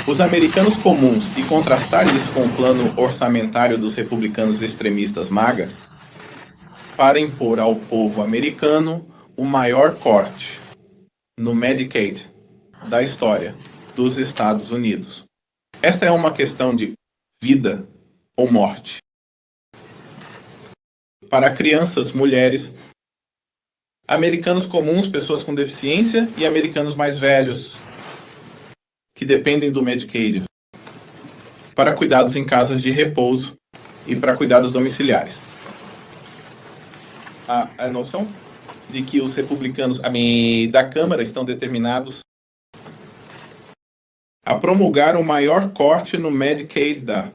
Os americanos comuns e contrastar isso com o plano orçamentário dos republicanos extremistas MAGA para impor ao povo americano o maior corte no Medicaid da história dos Estados Unidos. Esta é uma questão de vida ou morte. Para crianças, mulheres, americanos comuns, pessoas com deficiência e americanos mais velhos, que dependem do Medicaid, para cuidados em casas de repouso e para cuidados domiciliares. A noção de que os republicanos da Câmara estão determinados a promulgar o maior corte no Medicaid da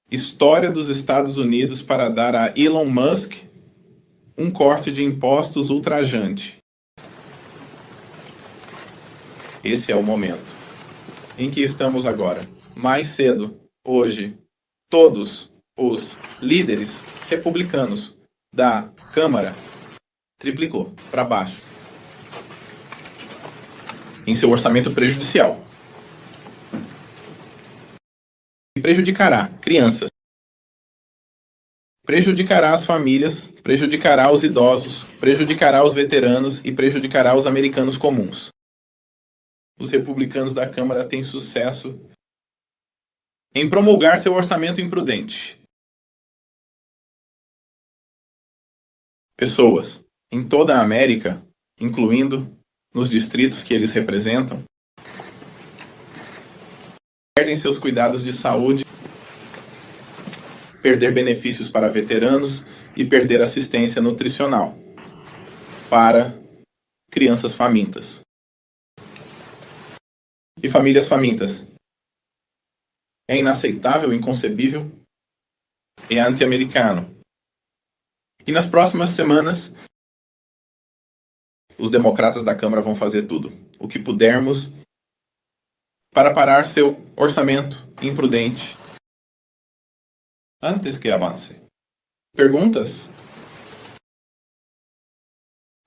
história dos Estados Unidos para dar a Elon Musk um corte de impostos ultrajante. Esse é o momento em que estamos agora. Mais cedo, hoje, todos os líderes republicanos da Câmara triplicou para baixo em seu orçamento prejudicial. E prejudicará crianças, prejudicará as famílias, prejudicará os idosos, prejudicará os veteranos e prejudicará os americanos comuns. Os republicanos da Câmara têm sucesso em promulgar seu orçamento imprudente. Pessoas em toda a América, incluindo nos distritos que eles representam, perdem seus cuidados de saúde, perder benefícios para veteranos e perder assistência nutricional para crianças famintas. E famílias famintas. É inaceitável, inconcebível, é anti-americano. E nas próximas semanas, os democratas da Câmara vão fazer tudo o que pudermos para parar seu orçamento imprudente antes que avance. Perguntas?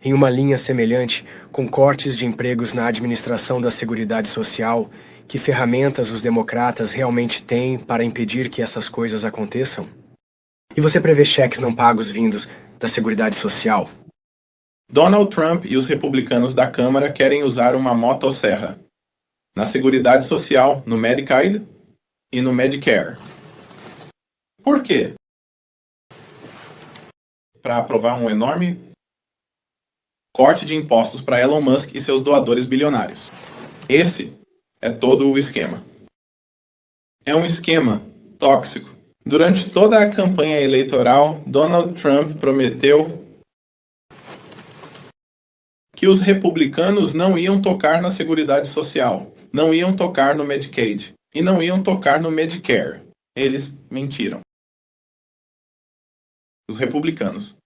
Em uma linha semelhante, com cortes de empregos na administração da Seguridade Social, que ferramentas os democratas realmente têm para impedir que essas coisas aconteçam? E você prevê cheques não pagos vindos da Seguridade Social? Donald Trump e os republicanos da Câmara querem usar uma motosserra na Seguridade Social, no Medicaid e no Medicare. Por quê? Para aprovar um enorme corte de impostos para Elon Musk e seus doadores bilionários. Esse é todo o esquema. É um esquema tóxico. Durante toda a campanha eleitoral, Donald Trump prometeu que os republicanos não iam tocar na Seguridade Social, não iam tocar no Medicaid e não iam tocar no Medicare. Eles mentiram. Os republicanos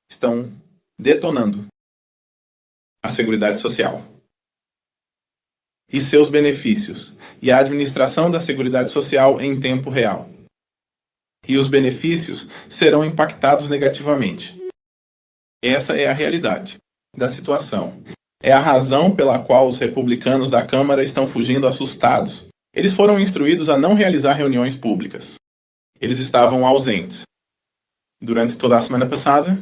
estão detonando a Seguridade Social e seus benefícios e a administração da Seguridade Social em tempo real. E os benefícios serão impactados negativamente. Essa é a realidade da situação. É a razão pela qual os republicanos da Câmara estão fugindo assustados. Eles foram instruídos a não realizar reuniões públicas. Eles estavam ausentes durante toda a semana passada,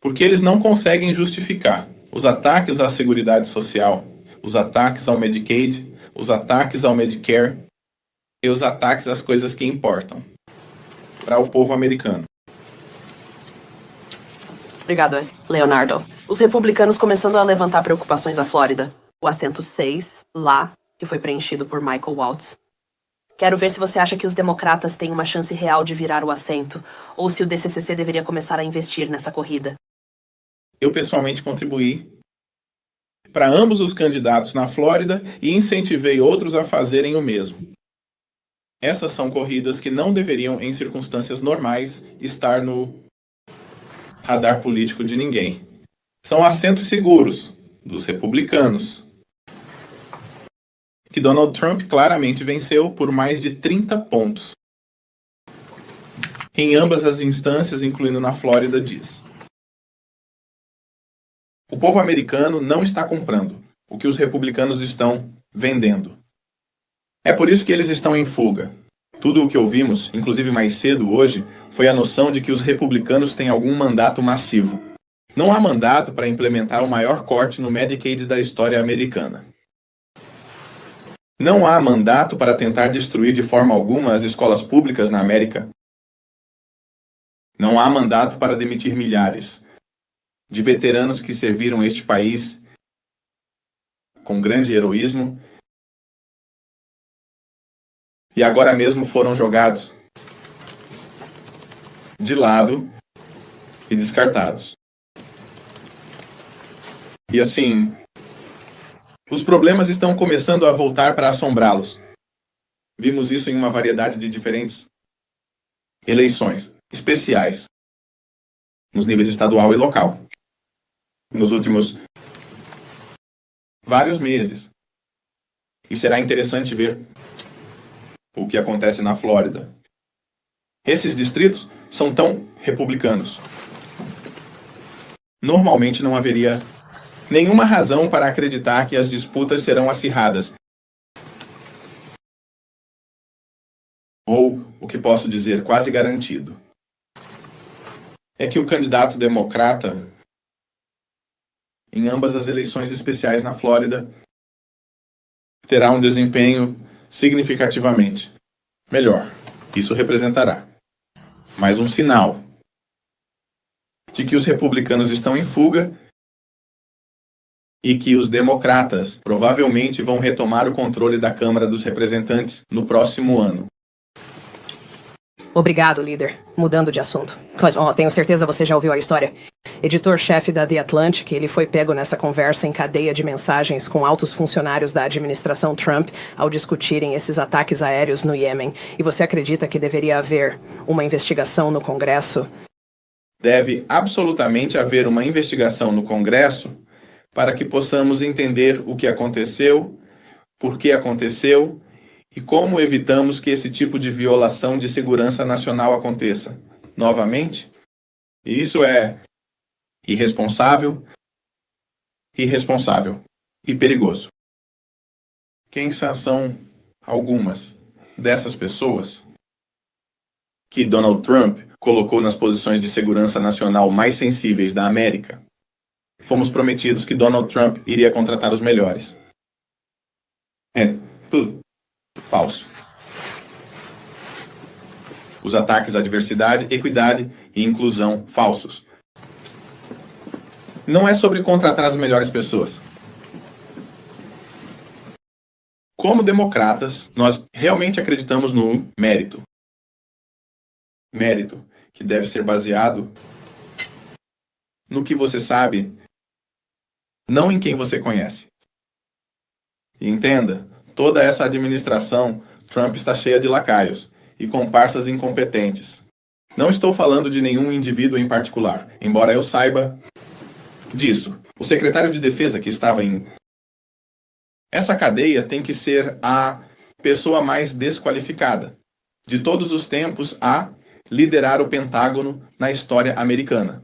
porque eles não conseguem justificar os ataques à Seguridade Social, os ataques ao Medicaid, os ataques ao Medicare e os ataques às coisas que importam para o povo americano. Obrigado, Leonardo. Os republicanos começando a levantar preocupações à Flórida. O assento 6, lá, que foi preenchido por Michael Waltz. Quero ver se você acha que os democratas têm uma chance real de virar o assento, ou se o DCCC deveria começar a investir nessa corrida. Eu pessoalmente contribuí para ambos os candidatos na Flórida e incentivei outros a fazerem o mesmo. Essas são corridas que não deveriam, em circunstâncias normais, estar no radar político de ninguém. São assentos seguros dos republicanos, que Donald Trump claramente venceu por mais de 30 pontos. Em ambas as instâncias, incluindo na Flórida, diz: o povo americano não está comprando o que os republicanos estão vendendo. É por isso que eles estão em fuga. Tudo o que ouvimos, inclusive mais cedo hoje, foi a noção de que os republicanos têm algum mandato massivo. Não há mandato para implementar o maior corte no Medicaid da história americana. Não há mandato para tentar destruir de forma alguma as escolas públicas na América. Não há mandato para demitir milhares de veteranos que serviram este país com grande heroísmo e agora mesmo foram jogados de lado e descartados. E assim, os problemas estão começando a voltar para assombrá-los. Vimos isso em uma variedade de diferentes eleições especiais nos níveis estadual e local nos últimos vários meses. E será interessante ver o que acontece na Flórida. Esses distritos são tão republicanos. Normalmente não haveria nenhuma razão para acreditar que as disputas serão acirradas. Ou, o que posso dizer, quase garantido, é que o candidato democrata, em ambas as eleições especiais na Flórida, terá um desempenho significativamente melhor. Isso representará mais um sinal de que os republicanos estão em fuga e que os democratas provavelmente vão retomar o controle da Câmara dos Representantes no próximo ano. Obrigado, líder. Mudando de assunto. Mas, tenho certeza você já ouviu a história. Editor-chefe da The Atlantic, ele foi pego nessa conversa em cadeia de mensagens com altos funcionários da administração Trump ao discutirem esses ataques aéreos no Iêmen. E você acredita que deveria haver uma investigação no Congresso? Deve absolutamente haver uma investigação no Congresso para que possamos entender o que aconteceu, por que aconteceu e como evitamos que esse tipo de violação de segurança nacional aconteça novamente. E isso é irresponsável e perigoso. Quem são algumas dessas pessoas que Donald Trump colocou nas posições de segurança nacional mais sensíveis da América? Fomos prometidos que Donald Trump iria contratar os melhores. É tudo falso. Os ataques à diversidade, equidade e inclusão falsos. Não é sobre contratar as melhores pessoas. Como democratas, nós realmente acreditamos no mérito. Mérito que deve ser baseado no que você sabe, não em quem você conhece. E entenda, toda essa administração Trump está cheia de lacaios e comparsas incompetentes. Não estou falando de nenhum indivíduo em particular, embora eu saiba disso. O secretário de Defesa que estava em essa cadeia tem que ser a pessoa mais desqualificada de todos os tempos a liderar o Pentágono na história americana.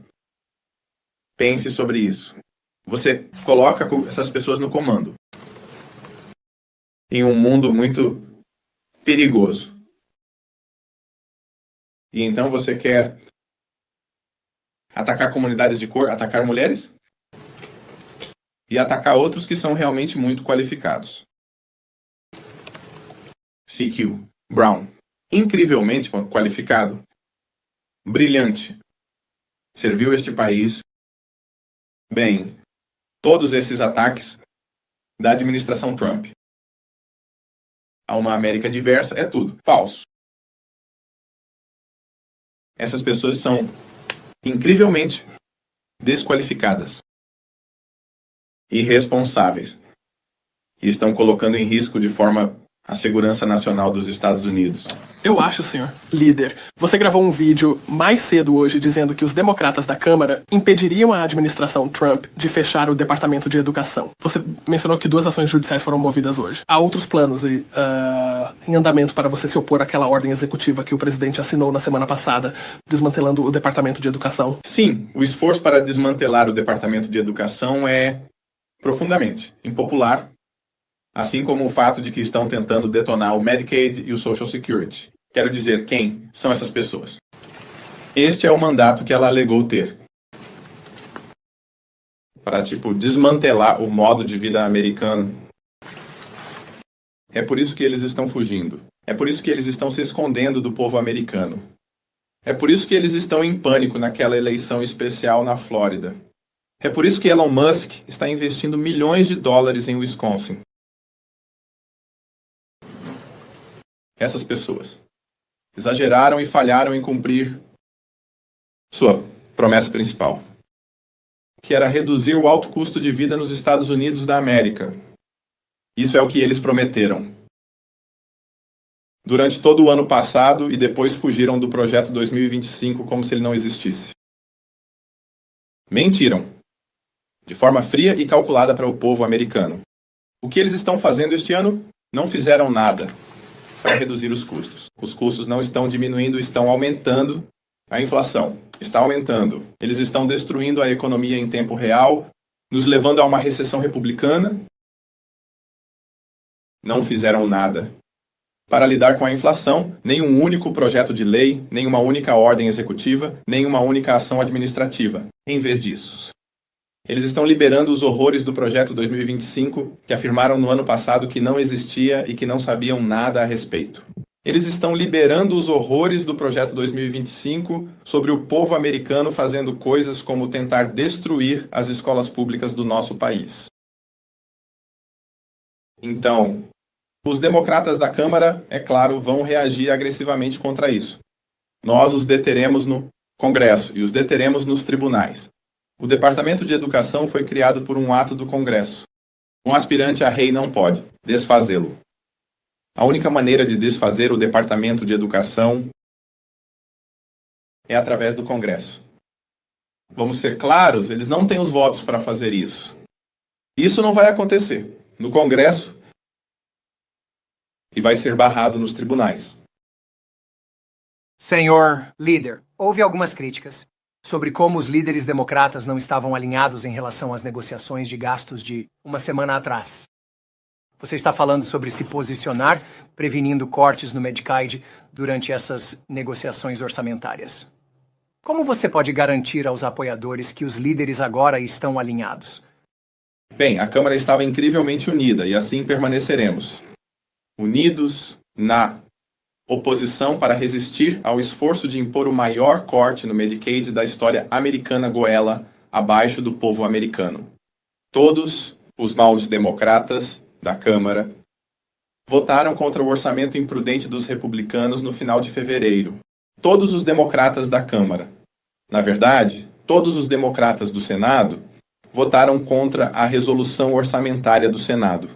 Pense sobre isso. Você coloca essas pessoas no comando em um mundo muito perigoso. E então você quer atacar comunidades de cor, atacar mulheres e atacar outros que são realmente muito qualificados. CQ Brown, incrivelmente qualificado, brilhante, serviu este país bem. Todos esses ataques da administração Trump a uma América diversa é tudo falso. Essas pessoas são incrivelmente desqualificadas, irresponsáveis e estão colocando em risco de forma a segurança nacional dos Estados Unidos. Eu acho, senhor líder, você gravou um vídeo mais cedo hoje dizendo que os democratas da Câmara impediriam a administração Trump de fechar o Departamento de Educação. Você mencionou que 2 ações judiciais foram movidas hoje. Há outros planos em andamento para você se opor àquela ordem executiva que o presidente assinou na semana passada, desmantelando o Departamento de Educação? Sim, o esforço para desmantelar o Departamento de Educação é profundamente impopular Assim como o fato de que estão tentando detonar o Medicaid e o Social Security. Quero dizer, quem são essas pessoas? Este é o mandato que ela alegou ter. Para, desmantelar o modo de vida americano. É por isso que eles estão fugindo. É por isso que eles estão se escondendo do povo americano. É por isso que eles estão em pânico naquela eleição especial na Flórida. É por isso que Elon Musk está investindo milhões de dólares em Wisconsin. Essas pessoas exageraram e falharam em cumprir sua promessa principal, que era reduzir o alto custo de vida nos Estados Unidos da América. Isso é o que eles prometeram. Durante todo o ano passado e depois fugiram do projeto 2025 como se ele não existisse. Mentiram. De forma fria e calculada para o povo americano. O que eles estão fazendo este ano? Não fizeram nada para reduzir os custos. Os custos não estão diminuindo, estão aumentando. A inflação está aumentando. Eles estão destruindo a economia em tempo real, nos levando a uma recessão republicana. Não fizeram nada para lidar com a inflação, nenhum único projeto de lei, nenhuma única ordem executiva, nenhuma única ação administrativa. Em vez disso, eles estão liberando os horrores do projeto 2025, que afirmaram no ano passado que não existia e que não sabiam nada a respeito. Eles estão liberando os horrores do projeto 2025 sobre o povo americano fazendo coisas como tentar destruir as escolas públicas do nosso país. Então, os democratas da Câmara, é claro, vão reagir agressivamente contra isso. Nós os deteremos no Congresso e os deteremos nos tribunais. O Departamento de Educação foi criado por um ato do Congresso. Um aspirante a rei não pode desfazê-lo. A única maneira de desfazer o Departamento de Educação é através do Congresso. Vamos ser claros, eles não têm os votos para fazer isso. Isso não vai acontecer no Congresso e vai ser barrado nos tribunais. Senhor líder, houve algumas críticas sobre como os líderes democratas não estavam alinhados em relação às negociações de gastos de uma semana atrás. Você está falando sobre se posicionar, prevenindo cortes no Medicaid durante essas negociações orçamentárias. Como você pode garantir aos apoiadores que os líderes agora estão alinhados? Bem, a Câmara estava incrivelmente unida e assim permaneceremos. Unidos na oposição para resistir ao esforço de impor o maior corte no Medicaid da história americana goela abaixo do povo americano. Todos os maus democratas da Câmara votaram contra o orçamento imprudente dos republicanos no final de fevereiro. Todos os democratas da Câmara, na verdade, todos os democratas do Senado, votaram contra a resolução orçamentária do Senado.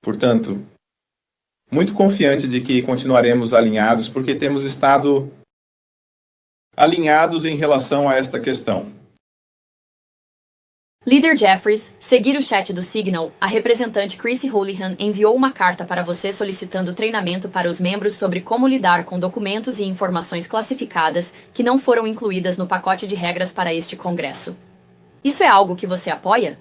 Portanto, muito confiante de que continuaremos alinhados, porque temos estado alinhados em relação a esta questão. Líder Jeffries, seguir o chat do Signal, a representante Chrissy Houlihan enviou uma carta para você solicitando treinamento para os membros sobre como lidar com documentos e informações classificadas que não foram incluídas no pacote de regras para este Congresso. Isso é algo que você apoia?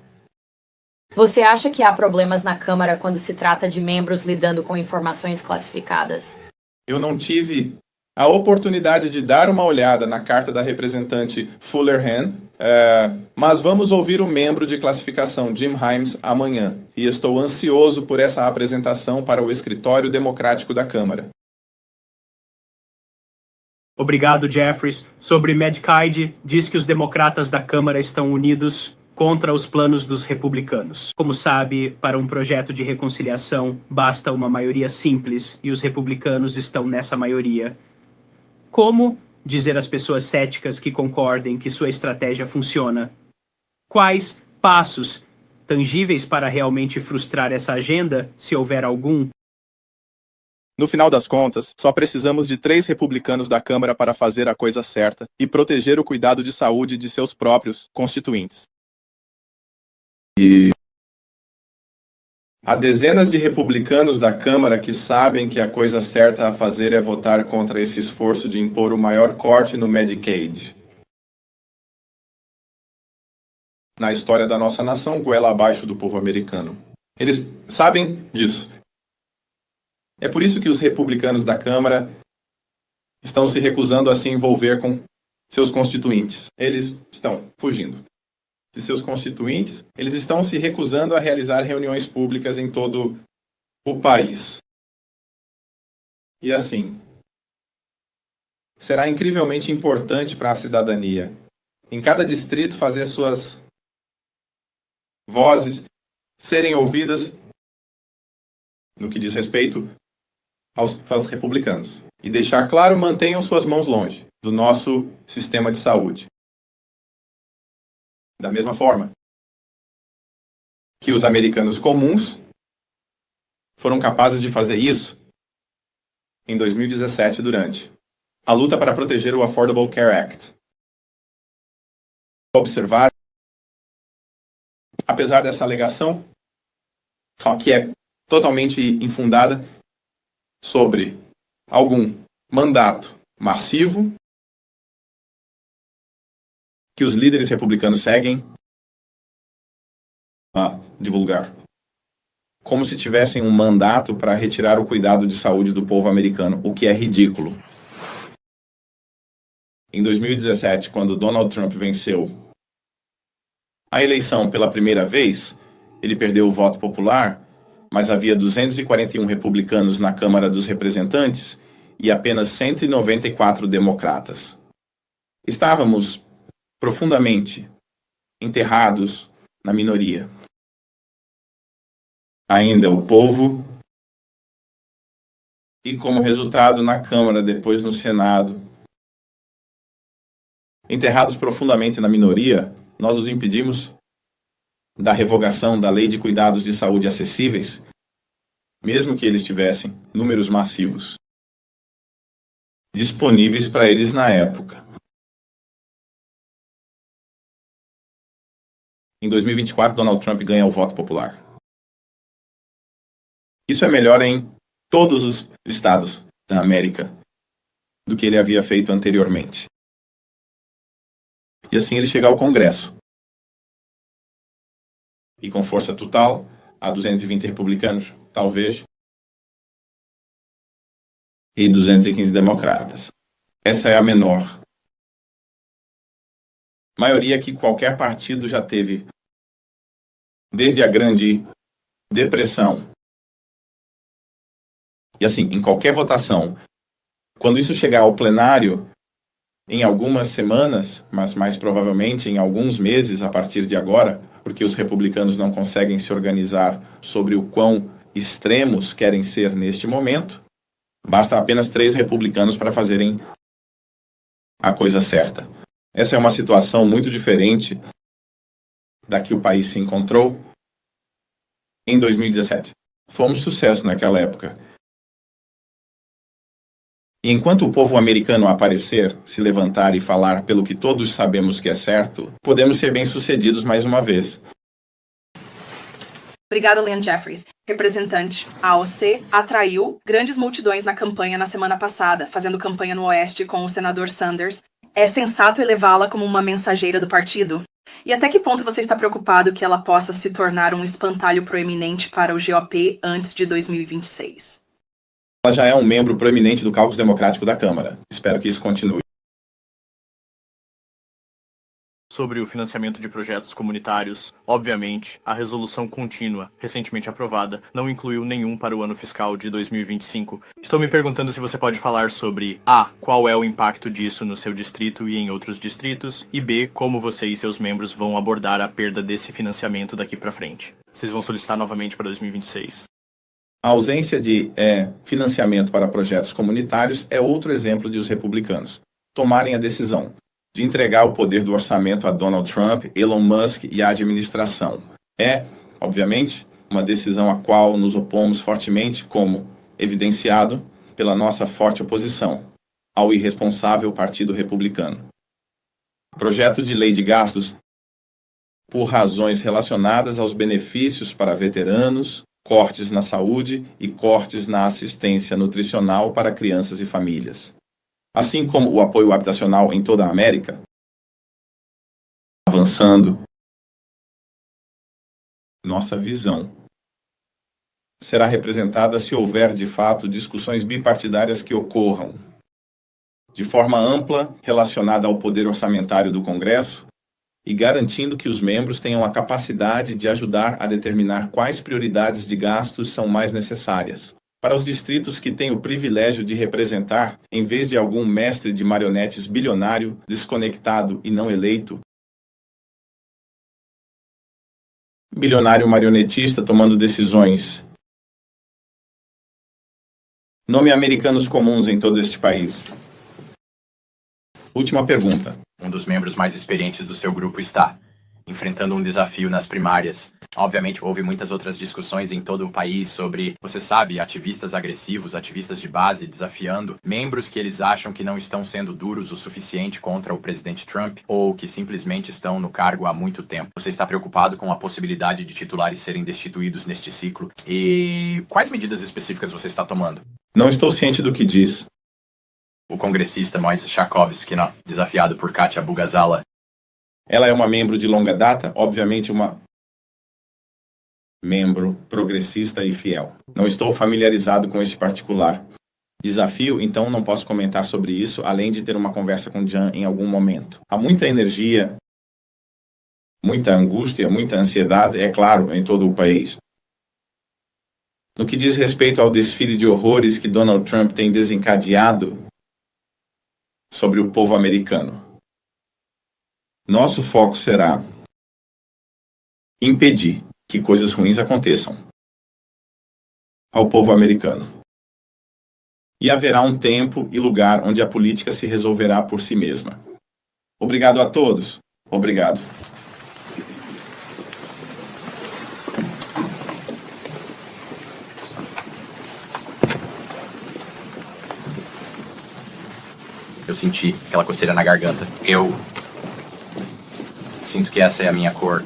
Você acha que há problemas na Câmara quando se trata de membros lidando com informações classificadas? Eu não tive a oportunidade de dar uma olhada na carta da representante Fullerhan, mas vamos ouvir o membro de classificação Jim Himes amanhã, e estou ansioso por essa apresentação para o escritório democrático da Câmara. Obrigado, Jeffries. Sobre Medicaid, diz que os democratas da Câmara estão unidos contra os planos dos republicanos. Como sabe, para um projeto de reconciliação, basta uma maioria simples, e os republicanos estão nessa maioria. Como dizer às pessoas céticas que concordem que sua estratégia funciona? Quais passos tangíveis para realmente frustrar essa agenda, se houver algum? No final das contas, só precisamos de 3 republicanos da Câmara para fazer a coisa certa e proteger o cuidado de saúde de seus próprios constituintes. E há dezenas de republicanos da Câmara que sabem que a coisa certa a fazer é votar contra esse esforço de impor o maior corte no Medicaid. Na história da nossa nação, goela abaixo do povo americano. Eles sabem disso. É por isso que os republicanos da Câmara estão se recusando a se envolver com seus constituintes. Eles estão fugindo de seus constituintes. Eles estão se recusando a realizar reuniões públicas em todo o país. E assim, será incrivelmente importante para a cidadania, em cada distrito, fazer suas vozes serem ouvidas no que diz respeito aos republicanos. E deixar claro, mantenham suas mãos longe do nosso sistema de saúde. Da mesma forma que os americanos comuns foram capazes de fazer isso em 2017 durante a luta para proteger o Affordable Care Act. Observar, apesar dessa alegação, que é totalmente infundada, sobre algum mandato massivo que os líderes republicanos seguem a divulgar, como se tivessem um mandato para retirar o cuidado de saúde do povo americano, o que é ridículo. Em 2017, quando Donald Trump venceu a eleição pela primeira vez, ele perdeu o voto popular, mas havia 241 republicanos na Câmara dos Representantes e apenas 194 democratas. Estávamos profundamente enterrados na minoria. Ainda o povo, e como resultado na Câmara, depois no Senado, enterrados profundamente na minoria, nós os impedimos da revogação da Lei de Cuidados de Saúde Acessíveis, mesmo que eles tivessem números massivos disponíveis para eles na época. Em 2024, Donald Trump ganha o voto popular. Isso é melhor em todos os estados da América do que ele havia feito anteriormente. E assim ele chega ao Congresso. E com força total, há 220 republicanos, talvez, e 215 democratas. Essa é a menor maioria que qualquer partido já teve desde a Grande Depressão. E assim, em qualquer votação, quando isso chegar ao plenário, em algumas semanas, mas mais provavelmente em alguns meses a partir de agora, porque os republicanos não conseguem se organizar sobre o quão extremos querem ser neste momento, basta apenas 3 republicanos para fazerem a coisa certa. Essa é uma situação muito diferente da que o país se encontrou em 2017. Fomos sucesso naquela época. E enquanto o povo americano aparecer, se levantar e falar pelo que todos sabemos que é certo, podemos ser bem-sucedidos mais uma vez. Obrigada, Leon Jeffries. Representante, a AOC atraiu grandes multidões na campanha na semana passada, fazendo campanha no Oeste com o senador Sanders. É sensato elevá-la como uma mensageira do partido? E até que ponto você está preocupado que ela possa se tornar um espantalho proeminente para o GOP antes de 2026? Ela já é um membro proeminente do caucus democrático da Câmara. Espero que isso continue. Sobre o financiamento de projetos comunitários, obviamente, a resolução contínua, recentemente aprovada, não incluiu nenhum para o ano fiscal de 2025. Estou me perguntando se você pode falar sobre A. Qual é o impacto disso no seu distrito e em outros distritos, e B. Como você e seus membros vão abordar a perda desse financiamento daqui para frente. Vocês vão solicitar novamente para 2026. A ausência de financiamento para projetos comunitários é outro exemplo de os republicanos tomarem a decisão de entregar o poder do orçamento a Donald Trump, Elon Musk e a administração. É, obviamente, uma decisão a qual nos opomos fortemente, como evidenciado pela nossa forte oposição ao irresponsável Partido Republicano. Projeto de lei de gastos por razões relacionadas aos benefícios para veteranos, cortes na saúde e cortes na assistência nutricional para crianças e famílias. Assim como o apoio habitacional em toda a América, avançando nossa visão será representada se houver, de fato, discussões bipartidárias que ocorram de forma ampla relacionada ao poder orçamentário do Congresso e garantindo que os membros tenham a capacidade de ajudar a determinar quais prioridades de gastos são mais necessárias. Para os distritos que têm o privilégio de representar, em vez de algum mestre de marionetes bilionário, desconectado e não eleito, bilionário marionetista tomando decisões. Nome americanos comuns em todo este país. Última pergunta. Um dos membros mais experientes do seu grupo está enfrentando um desafio nas primárias. Obviamente, houve muitas outras discussões em todo o país sobre, você sabe, ativistas agressivos, ativistas de base, desafiando membros que eles acham que não estão sendo duros o suficiente contra o presidente Trump ou que simplesmente estão no cargo há muito tempo. Você está preocupado com a possibilidade de titulares serem destituídos neste ciclo? E quais medidas específicas você está tomando? Não estou ciente do que diz. O congressista Moise Chakovsky, desafiado por Katia Bugazala. Ela é uma membro de longa data, obviamente uma membro progressista e fiel. Não estou familiarizado com este particular desafio, então não posso comentar sobre isso, além de ter uma conversa com Jan em algum momento. Há muita energia, muita angústia, muita ansiedade, é claro, em todo o país. No que diz respeito ao desfile de horrores que Donald Trump tem desencadeado sobre o povo americano, nosso foco será impedir que coisas ruins aconteçam ao povo americano. E haverá um tempo e lugar onde a política se resolverá por si mesma. Obrigado a todos. Obrigado. Eu senti aquela coceira na garganta. Eu sinto que essa é a minha cor